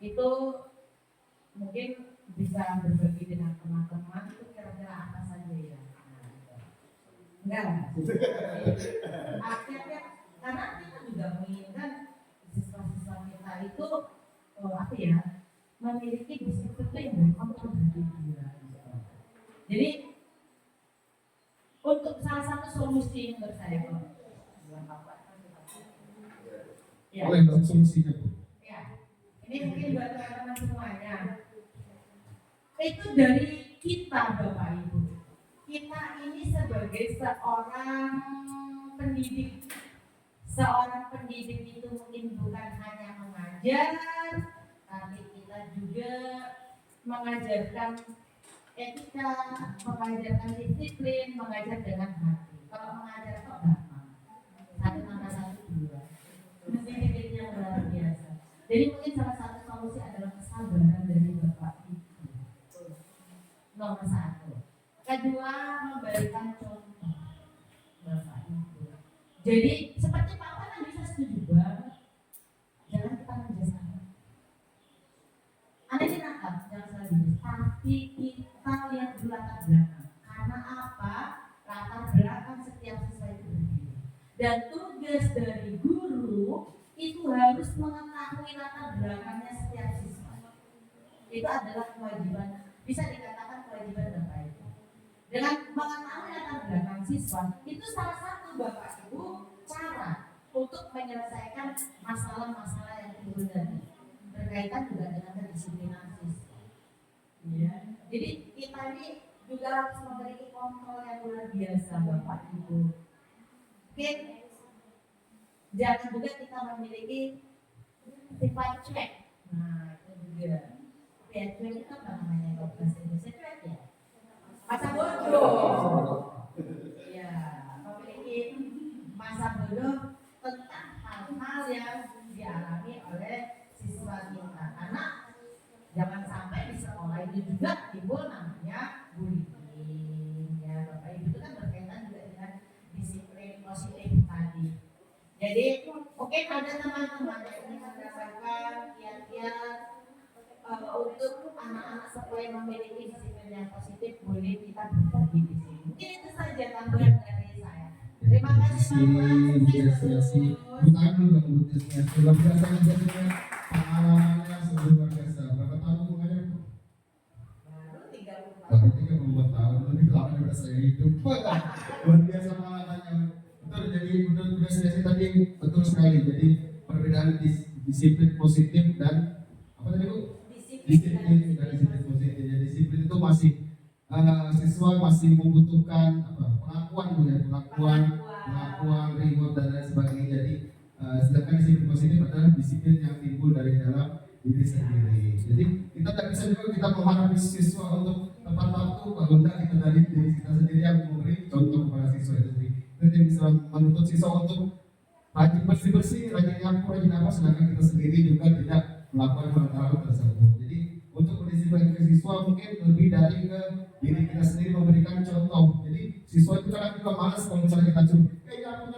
Itu mungkin bisa berbagi dengan teman-teman, itu kira-kira apa saja ya? Enggak. Akhirnya karena kita juga menginginkan siswa-siswa kita itu memiliki disiplin dan kontrol diri dia. Jadi untuk salah satu solusi yang menurut saya ya. Boleh masuk solusinya Bu. Ya, ini mungkin buat teman-teman semuanya. Itu dari kita Bapak Ibu. Kita ini sebagai seorang pendidik. Seorang pendidik itu mungkin bukan hanya mengajar, tapi kita juga mengajarkan etika, mengajarkan disiplin, mengajar dengan hati. Kalau mengajar kok gampang. Satu tambah satu dua. Mendidik yang luar biasa. Jadi mungkin salah satu solusi adalah kesabaran dari Bapak Ibu. Nomor satu. Kedua, memberikan contoh Bapak Ibu. Jadi seperti Pak Fuad bisa setuju banget. Jangan kita menjadi Anda nakal, jangan salah diri. Tapi kita lihat dulu latar belakang. Karena apa? Latar belakang setiap siswa itu berbeda. Dan tugas dari guru itu harus mengetahui latar belakangnya setiap siswa. Itu adalah kewajiban, bisa dikatakan kewajiban Bapak Ibu. Dengan mengetahui latar belakang siswa, itu salah satu Bapak Ibu cara untuk menyelesaikan masalah-masalah yang timbul tadi. Berkaitan juga dengan kedisiplinan siswa. Ya. Jadi kita ini juga harus memiliki kontrol yang luar biasa Bapak Ibu. Mungkin jangan juga kita memiliki sifat cuek. Nah itu juga. Ya cuek itu apa namanya kalau bahasa Indonesia cuek ya? Masa bodoh. Ya, memiliki masa bodoh tentang hal-hal yang dialami oleh siswa kita. Karena jangan sampai di sekolah ini juga timbul namanya bullying, ya. Jadi mungkin ada teman-teman yang ingin merasakan kiat-kiat untuk anak-anak supaya memiliki disiplin yang positif, boleh kita berbagi di sini. Mungkin itu saja tambahan dari saya. Terima kasih Bukan luar biasa jadinya pengalamannya luar biasa. Berapa tahun mengajar? Baru 34 tahun, lebih lama daripada saya hidup. Luar biasa pengalamannya. Betul, jadi menurut saya tadi betul sekali. Jadi perbedaan disiplin positif dan apa tadi Bu? Disiplin dan disiplin positif. Jadi disiplin itu masih siswa masih membutuhkan pengakuan Bu ya, pengakuan, reward dan lain sebagainya. Jadi sedangkan disiplin positif adalah disiplin yang timbul dari dalam diri sendiri. Jadi kita tidak bisa juga kita mengharapkan siswa untuk tepat waktu kalau tidak kita dari diri kita sendiri yang memberi contoh kepada siswa itu sendiri. Kita bisa menuntut siswa untuk rajin bersih, rajin nyapu, rajin apa, sedangkan kita sendiri juga tidak melakukan hal tersebut. Jadi untuk mendisiplinkan siswa mungkin lebih dari ke diri kita sendiri memberikan contoh. Jadi siswa itu kadang juga malas kalau misalnya kita cuma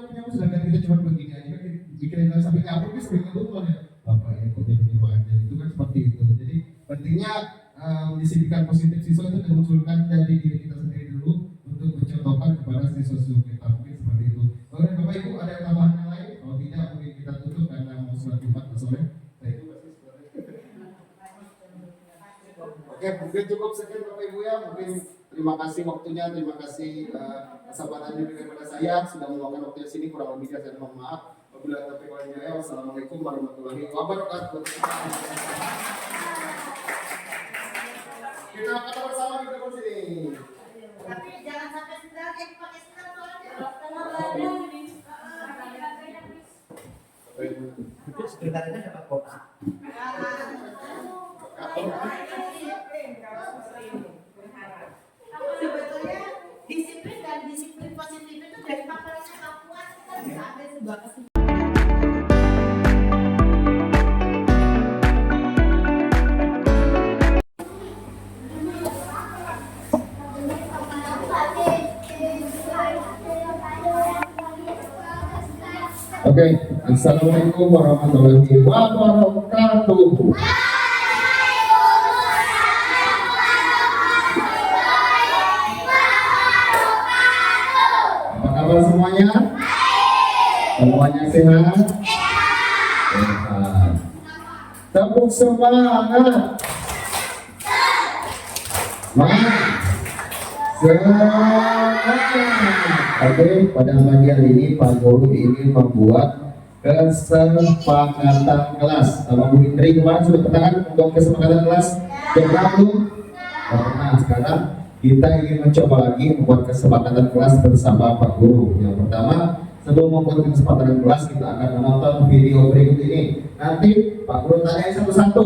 nyapu, sedangkan kita cuma begini aja kan bikin sampai nyapu kita sering ngeluh ya. Bapak ya kok jadi aja itu kan seperti itu. Jadi pentingnya mendisiplinkan positif siswa itu dimunculkan dari diri kita sendiri dulu untuk mencontohkan kepada siswa-siswa kita, mungkin seperti itu. Oke Bapak Ibu, ada tambahan yang lain? Kalau tidak mungkin kita tutup karena mau sholat Jumat sore. Oke, mungkin cukup sekian Bapak Ibu ya. Mungkin terima kasih waktunya, terima kasnya kesabarannya daripada saya sudah meluangkan waktunya sini. Kurang lebihnya saya mohon maaf. Wabillahi taufiq wal hidayah. Wassalamualaikum warahmatullahi wabarakatuh. Kita kata bersama di depan sini. Tapi jangan sampai sendal pakai sendal soalnya. Sekretariatnya dapat kota. Sebetulnya disiplin dan disiplin positif itu dari paparannya Papua kita bisa ambil sebuah kesimpulan. Oke, assalamualaikum warahmatullahi wabarakatuh. Apa kabar semuanya? Semuanya sehat? Sehat. Tepuk semangat. Oke, pada pagi hari ini Pak Guru ingin membuat kesepakatan kelas. Sama Bu Indri kemarin sudah pernah membuat kesepakatan kelas? Sudah belum? Nah, sekarang kita ingin mencoba lagi membuat kesepakatan kelas bersama Pak Guru. Yang pertama, sebelum membuat kesepakatan kelas kita akan menonton video berikut ini. Nanti Pak Guru tanya satu-satu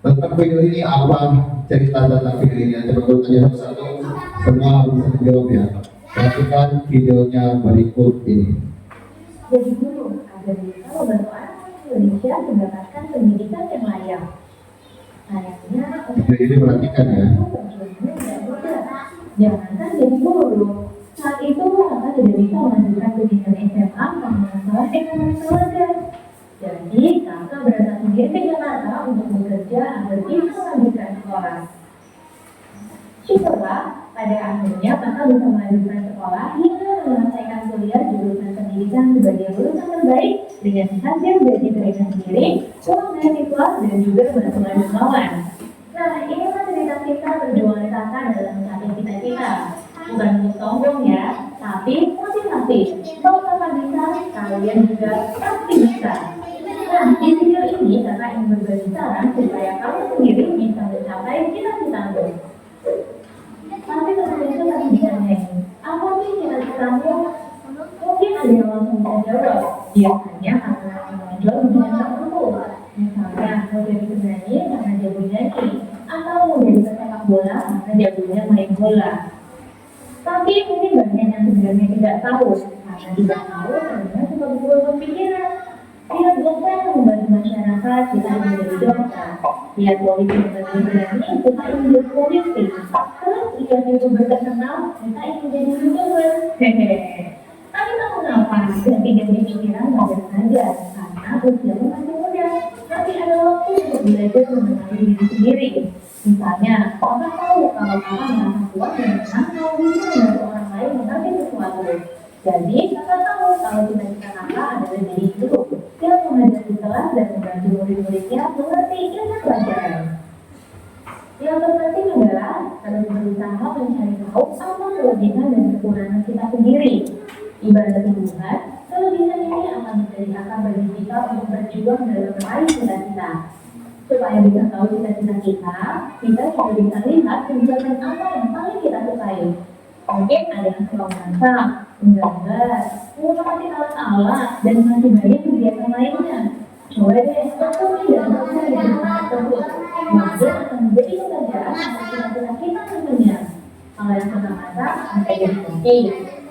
tentang video ini, apa cerita tentang video ini. Nanti Pak Guru tanya satu-satu, semua bisa dijawab ya. Perhatikan videonya berikut ini. Jadi guru agar bisa membantu anak Indonesia mendapatkan pendidikan yang layak. Sayangnya, Video ini perhatikan ya. Jangankan jadi guru, saat itu kakak tidak bisa melanjutkan pendidikan SMA karena masalah ekonomi keluarga. Jadi kakak berangkat sendiri ke Jakarta untuk bekerja agar bisa melanjutkan sekolah. Syukurlah, pada akhirnya kakak bisa melanjutkan sekolah hingga menyelesaikan kuliah jurusan pendidikan sebagai lulusan terbaik dengan hasil gaji mereka sendiri, uang beasiswa dan juga bantuan kawan. Nah, inilah cerita kita perjuangan kakak dalam mencapai cita-cita. Bukan untuk sombong ya, tapi motivasi. Kalau kakak bisa, kalian juga pasti bisa. Nah, di video ini kakak ingin berbagi saran supaya kamu sendiri bisa mencapai cita-citamu. Tapi sebelum itu tadi ditanya, apa sih cita-citamu? Mungkin ada yang langsung bisa jawab. Biasanya karena menjual bidang tertentu. Misalnya mau jadi penyanyi karena jago nyanyi, atau mau jadi pesepak bola karena jagonya main bola. Tapi mungkin banyak yang sebenarnya tidak tahu, karena tidak tahu karena suka berubah pikiran. Lihat dokter membantu masyarakat, kita ingin menjadi dokter. Lihat politik menjadi berani, kita ingin menjadi politik. Terus lihat youtuber terkenal, kita ingin menjadi youtuber. Hehehe. Tapi tahu kenapa? ganti-ganti pikiran wajar saja, karena usiamu masih muda, masih ada waktu untuk belajar mengenali diri sendiri. Misalnya, kakak tahu kalau kakak merasa kuat dan senang kalau bisa membantu orang lain mengerti sesuatu. Jadi, kakak tahu kalau cita-cita kakak adalah jadi guru yang mengajar di kelas dan membantu murid-muridnya mengerti ilmu pelajaran. Yang terpenting adalah harus berusaha mencari tahu apa kelebihan dan kekurangan kita sendiri. Ibarat hubungan, kelebihan ini akan menjadi akar bagi kita untuk berjuang dalam meraih cita-cita. Supaya bisa tahu cita-cita kita juga bisa lihat kegiatan apa yang paling kita sukai. Mungkin ada yang suka masak, menggambar, mengolah alat-alat, dan masih banyak kegiatan lainnya. Coba deh, tekuni dan fokus di kegiatan tersebut. Maka akan menjadi pekerjaan atau cita-cita kita tentunya. Kalau yang suka masak, bisa jadi koki.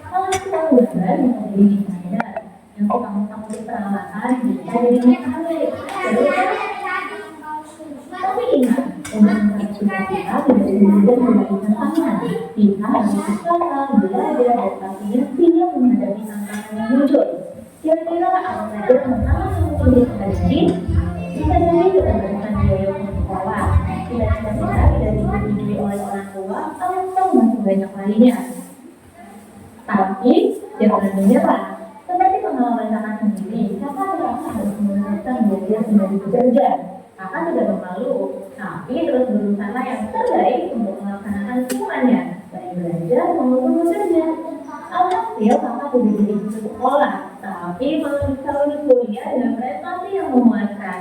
Kalau yang suka gambar, bisa jadi desainer. Yang suka mengambil peralatan, bisa jadi mekanik. Tapi ingat, untuk mencapai cita-cita tidak kemudian memberikan tangan. Kita harus usaha, belajar, dan pastinya siap menghadapi tantangan yang muncul. Kira-kira apa saja tantangan yang mungkin dihadapi? Bisa jadi keterbatasan biaya untuk sekolah, cita-cita kita tidak disetujui oleh orang tua, atau masih banyak lainnya. Tapi jangan menyerah. Seperti pengalaman kakak sendiri, kakak merasa harus meneruskan belajar menjadi pekerja. Kakak tidak bermalu, tapi terus berusaha yang terbaik untuk melaksanakan semuanya, baik belajar maupun bekerja. Alhasil kakak tidak jadi putus sekolah, tapi malah bisa lulus kuliah dengan prestasi yang memuaskan.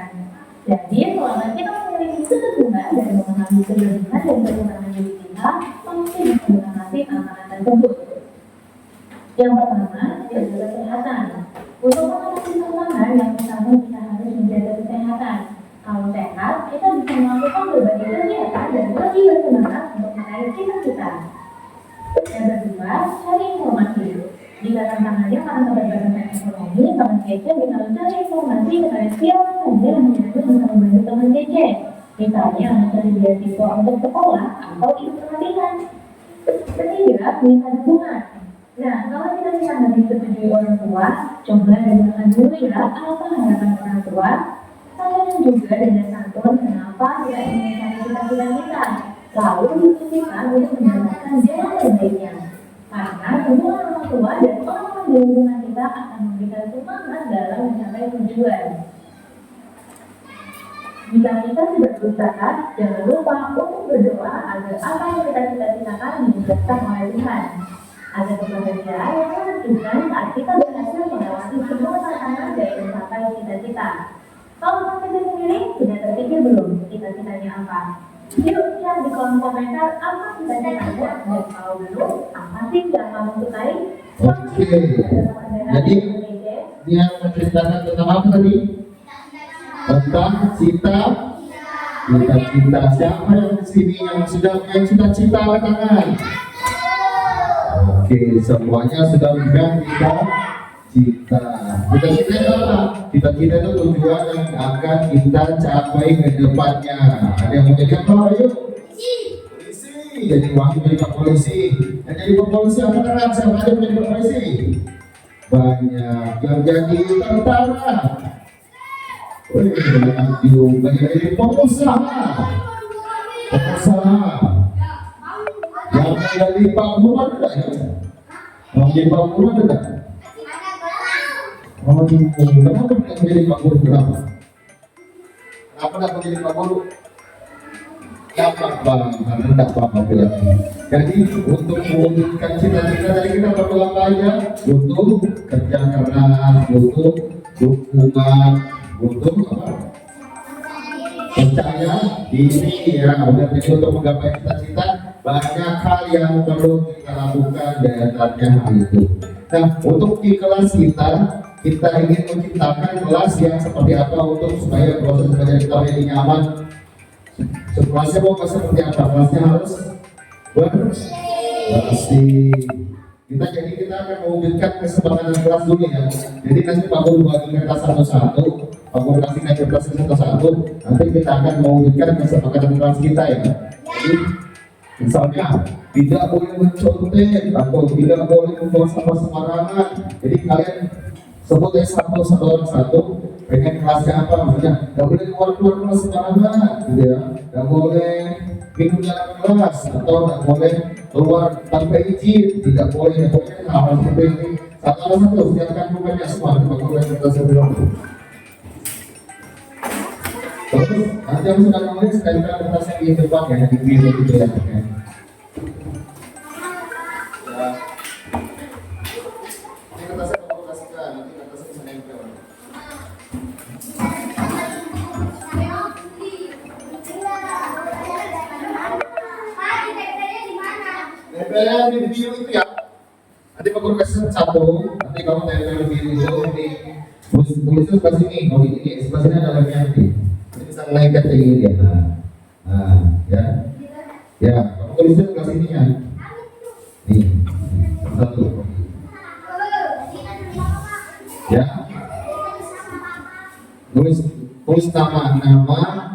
Jadi selama kita memiliki keteguhan dan memahami kelebihan dan kekurangan diri kita, pasti bisa mengatasi tantangan tersebut. Yang pertama, jaga kesehatan. Untuk mengatasi tantangan, yang pertama kita harus menjaga kesehatan. Kalau sehat, kita bisa melakukan berbagai kegiatan dan lebih bersemangat untuk meraih cita-cita. Yang kedua, cari informasi. Jika tantangannya karena keterbatasan ekonomi, teman kece bisa mencari informasi kepada siapa saja yang bisa membantu teman kece. Misalnya, mencari beasiswa untuk sekolah atau ikut pelatihan. Ketiga, minta dukungan. Nah, kalau kita bisa disetujui orang tua, coba dengarkan dulu ya apa harapan orang tua. Kalian juga dengan santun kenapa tidak ingin mencari cita-cita kita. Lalu ditunjukkan untuk mendapatkan jalan terbaiknya. Karena semua orang tua dan orang-orang di lingkungan kita akan memberikan semangat dalam mencapai tujuan. Jika kita sudah berusaha, jangan lupa untuk berdoa agar apa yang kita cita-citakan dimudahkan oleh Tuhan. Agar kebahagiaan yang menentukan saat kita berhasil melewati semua tantangan dan mencapai cita-cita. Kalau kita sendiri sudah terpikir belum cita-citanya apa? Yuk share di kolom komentar apa cita-citanya dan kalau belum apa sih yang kamu sukai? Oke. Jadi dia menceritakan tentang apa tadi? Tentang cita-cita. Siapa yang di sini yang sudah punya cita-cita angkat tangan? Oke, semuanya sudah punya cita-cita. Cita-cita apa? Cita-cita itu tujuan yang akan kita capai ke depannya. Ada yang mau jadi apa? Ayo. Polisi. Jadi wakil jadi Pak Polisi. Yang jadi Pak Polisi apa terang? Siapa aja menjadi Pak Polisi? Banyak. Yang jadi tentara. Wih, banyak juga yang jadi pengusaha. Yang menjadi Pak Gubernur tidak ya? Yang jadi Pak Gubernur tidak? Oh, kenapa tidak menjadi Pak Guru? Kenapa tidak menjadi Pak Guru? Karena tidak apa-apa bilang. Jadi untuk mewujudkan cita-cita dari kita berdoa aja, butuh kerja keras, butuh dukungan, butuh apa? Percaya diri ya. Udah untuk menggapai cita-cita banyak hal yang perlu kita lakukan dan hal itu. Nah, untuk di kelas kita ingin menciptakan kelas yang seperti apa untuk supaya proses belajar kita menjadi nyaman. Kelasnya mau seperti apa? Kelasnya harus bersih. Kita akan mewujudkan kesepakatan kelas dulu ya. Jadi nanti Pak Guru bagi kertas satu-satu, Pak Guru kasih kertas satu-satu. Nanti kita akan mewujudkan kesepakatan kelas kita ya. Jadi misalnya tidak boleh mencontek atau tidak boleh membuang sampah sembarangan. Jadi kalian sebut aja satu orang satu, pengen kelasnya apa, misalnya nggak boleh keluar kelas sembarangan, gitu ya, nggak boleh minum dalam kelas, atau nggak boleh keluar tanpa izin, tidak boleh, pokoknya hal seperti ini. Satu siapkan rumahnya semua, kita kita sebelum. Terus nanti yang sudah nulis, tempel kertasnya di depan ya, di biru gitu ya. Ini kertasnya kamu kasihkan, nanti kertasnya bisa nempel. Tempelnya di biru itu ya. Nanti Pak Guru kasih satu, nanti kamu tempel di biru itu, nanti tulisnya sebelah sini, oh ini sebelah sini ada lagi nanti. Nanti bisa melengket kayak gini ya. Nah, ya. Ya, kamu tulisnya sebelah sini ya. Nih, satu. Ya, tulis nama,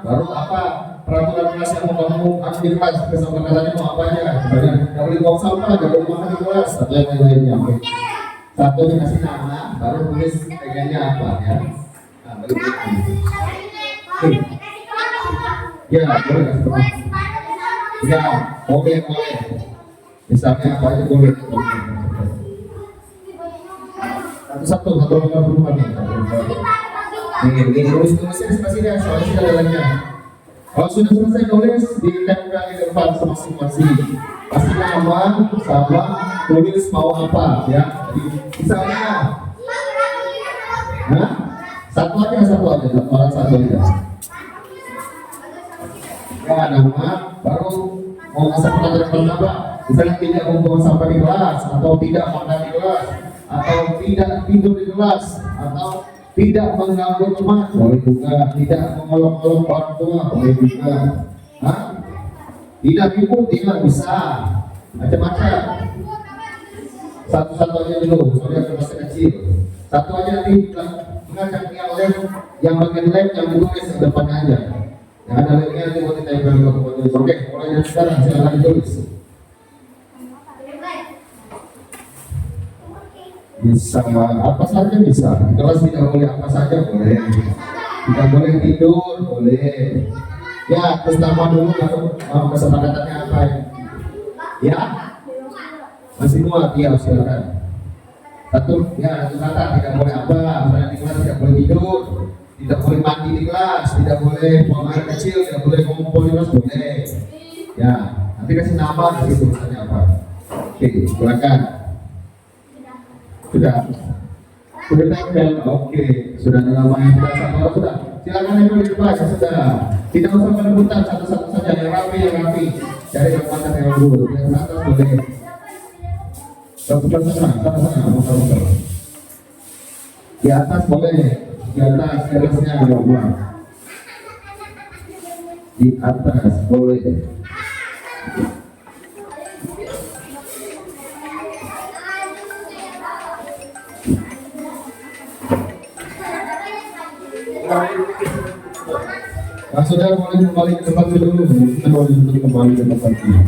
baru apa peraturan kelas yang mau kamu ambil di kelas, kesepakatannya mau apa aja, misalnya nggak boleh buang sampah, nggak boleh makan di kelas, atau yang lain-lainnya. Oke. Satu dikasih nama, baru tulis pegangannya apa ya. Nah, baru ya, boleh kasih nama. Ya, boleh. Misalnya apa aja boleh. Satu berubah nih. Ini tulisnya seperti ini, soalnya sudah dalamnya. Kalau sudah selesai tulis, ditempel di depan masing-masing. Pasti nama, sama, tulis mau apa ya. Jadi, misalnya, nah, satu aja, orang satu aja. Ya, nama, baru mau ngasih pertanyaan apa? Misalnya tidak membuang sampah di kelas, atau tidak makan di kelas, atau tidak tidur di kelas, atau tidak mengganggu teman, boleh juga. Tidak mengolok-olok orang tua, boleh juga. Tidak ribut, tidak bisa. Macam-macam. Satu-satu aja dulu, soalnya masih kecil. Satu aja nanti mengajak yang lem, yang bagian lem yang ditulis ke depannya aja. Yang ada lemnya nanti mau ditempel ke tulis. Oke, mulai dari sekarang silakan ditulis. Bisa apa saja bisa. Di kelas tidak boleh apa saja boleh. Tidak boleh tidur boleh. Ya, terus nama dulu baru kesepakatannya apa ya? Masih muat ya, silakan. Satu kata tidak boleh apa, misalnya di kelas tidak boleh tidur, tidak boleh mandi di kelas, tidak boleh buang air kecil, tidak boleh ngumpul di kelas boleh. Ya, nanti kasih nama di situ misalnya apa. Oke, silakan. Sudah tempel, oke, sudah namanya sudah. Silakan nempel di depan, sudah. Tidak usah perebutan satu-satu saja, yang rapi. Cari yang mana yang dulu, yang atas boleh. Satu-satu sana. Di atas boleh, di atasnya dua. Di atas boleh. Nah, sudah boleh kembali ke tempat dulu. Kita boleh kembali ke tempat dulu.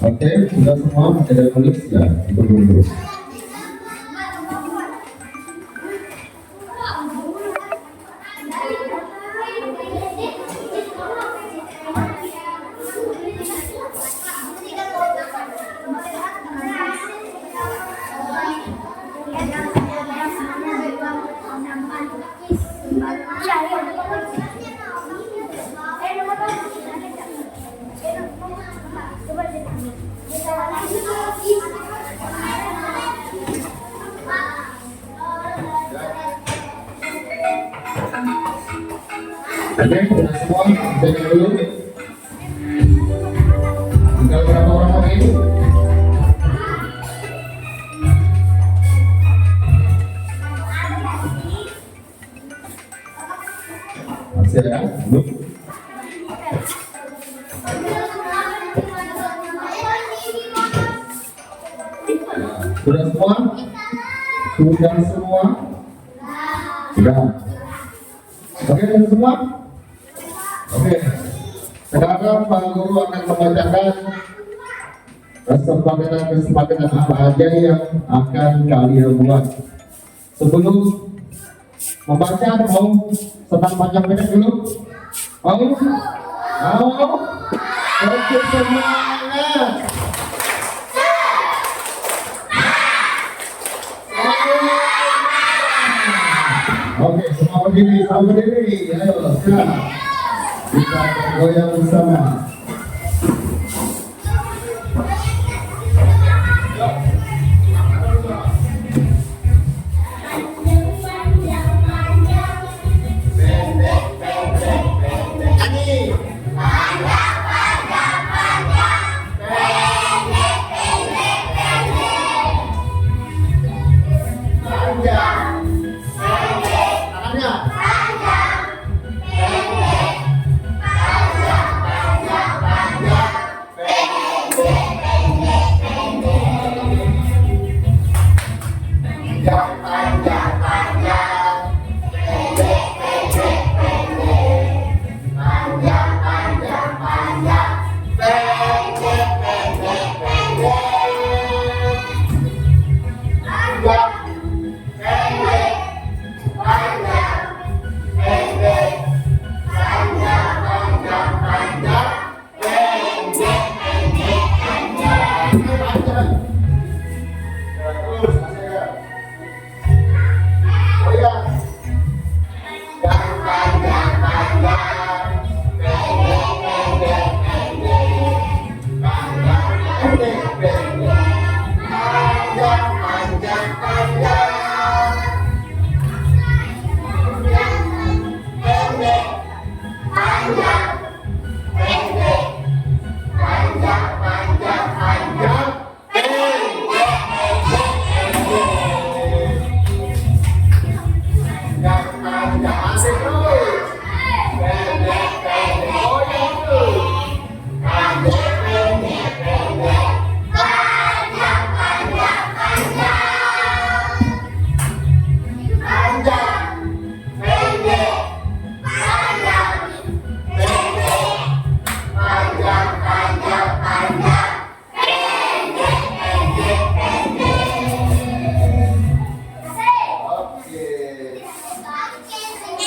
Oke, sudah semua ada tulis ya, itu dulu. Oke, sudah semua bisa dulu. Tinggal berapa orang lagi? Masih ada? Belum? Sudah semua? Sudah semua? Sudah. Oke, sudah semua? Oke. Sekarang Pak Guru akan membacakan kesepakatan apa aja yang akan kalian buat. Sebelum membaca, mau senang panjang pendek dulu? Mau? Oke, semangat! Oke, semua berdiri. Ayo, siap. Kita goyang bersama.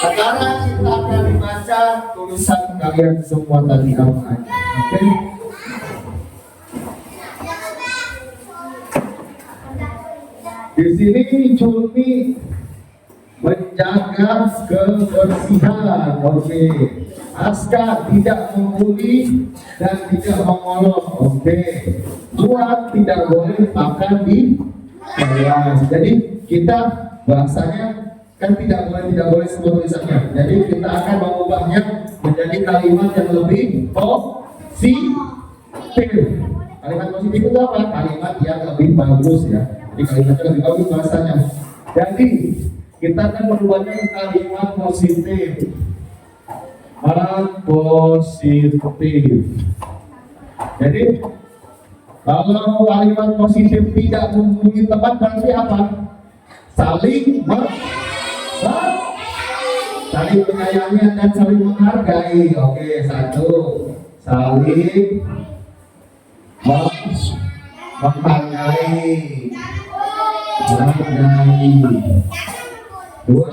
Sekarang kita akan membaca tulisan kalian semua tadi apa aja. Oke? Di sini Cumi menjaga kebersihan. Oke. Aska tidak membuli dan tidak mengolok. Oke. Tuan tidak boleh makan di kelas. Jadi kita bahasanya kan tidak boleh semua tulisannya. Jadi kita akan mengubahnya menjadi kalimat yang lebih positif. Kalimat positif itu apa? Kalimat yang lebih bagus ya. Jadi kalimatnya lebih bagus bahasanya. Jadi kita akan merubahnya ke kalimat positif. Positif. Jadi kalau kalimat positif tidak menghubungi teman berarti apa? Saling menyayangi dan saling menghargai. Oke, satu, saling menghargai. Dua,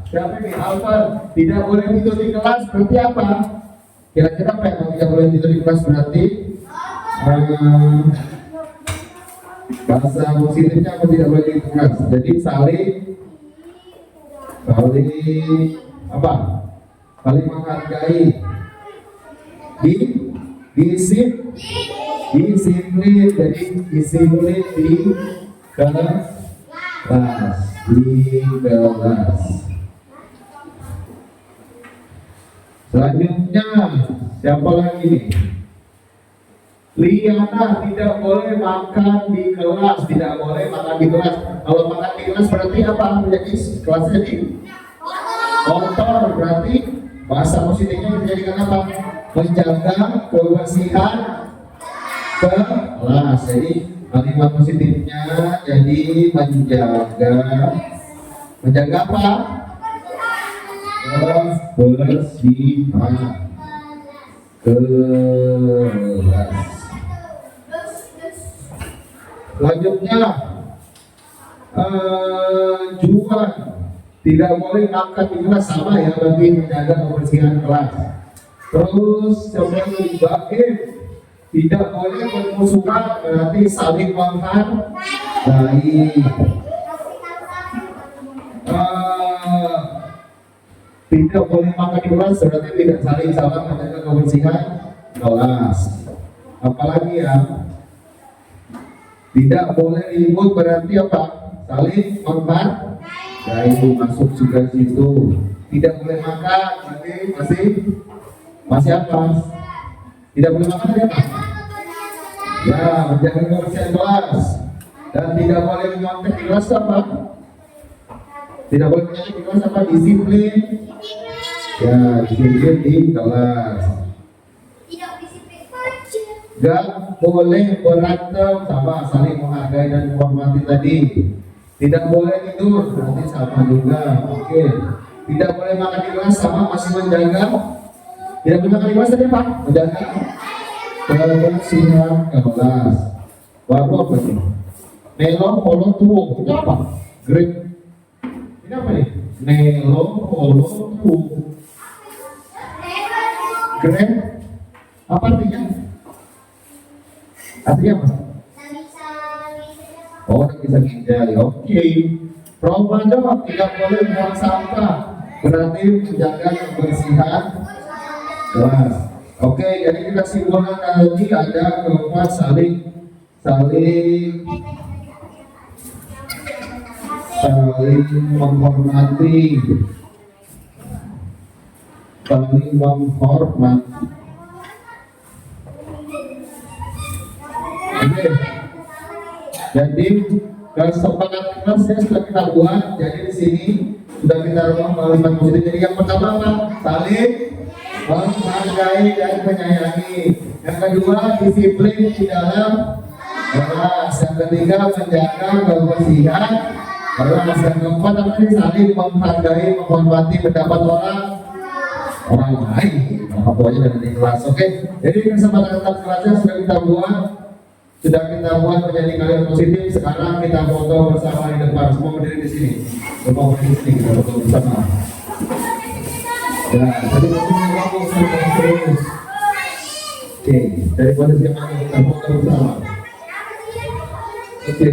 siapa ini? Alfred, tidak boleh tidur di kelas berarti apa? Kira-kira apa yang tidak boleh tidur di kelas berarti? Bahasa positifnya apa tidak boleh tidur di kelas? Jadi saling apa? Saling menghargai. Disiplin. Jadi disiplin di kelas. Selanjutnya siapa lagi nih? Liana tidak boleh makan di kelas, tidak boleh makan di kelas. Kalau makan di kelas berarti apa? Menjadi kelasnya di kotor, berarti bahasa positifnya menjadikan apa? Menjaga kebersihan kelas. Jadi Kalimat positifnya jadi menjaga apa? Kebersihan kelas. Selanjutnya jual, tidak boleh makan di kelas, sama ya bagi menjaga kebersihan kelas. Terus sebelum bangkit tidak boleh bermusuhan, berarti saling menghargai. Tidak boleh makan di kelas, berarti tidak saling salah menjaga kebersihan kelas. Apalagi ya, tidak boleh ribut, berarti apa? Saling menghargai. Ya itu masuk juga situ. Tidak boleh makan, berarti masih apa? Tidak boleh makan ya Pak? Ya, menjaga kebersihan kelas. Dan tidak boleh menyontek di kelas apa? Tidak boleh menyontek di kelas apa? Disiplin. Ya, disiplin di kelas. Gak boleh berantem, sama saling menghargai dan menghormati tadi. Tidak boleh tidur, berarti sama juga. Oke. Tidak boleh makan di kelas, sama masih menjaga. Tidak boleh makan di kelas tadi Pak? Menjaga kebersihan kelas. Baru apa nih? Nelo polo tuo. Itu apa? Grade. Ini apa nih? Nelo polo tuo. Grade. Apa artinya? Artinya apa? Oh, bisa ginjal. Oke. Ramadan tidak boleh buang sampah, berarti menjaga kebersihan kelas. Oke, jadi kita simpulkan tadi ada keempat saling menghormati, Oke. Jadi kesepakatan kelasnya sudah kita buat. Jadi di sini sudah kita ruang kalimat positif. Jadi yang pertama apa? Saling menghargai dan menyayangi. Yang kedua, disiplin di dalam kelas. Yang ketiga, menjaga kebersihan kelas. Yang keempat, saling menghargai, menghormati pendapat orang lain. Nah, pokoknya dari kelas. Oke. Jadi kesempatan kelasnya sudah kita buat menjadi kalian positif. Sekarang kita foto bersama di depan. Semua berdiri di sini. Semua berdiri di sini. Kita foto bersama. Ya, tadi terus. Oke, dari posisi yang kita foto bersama. Oke.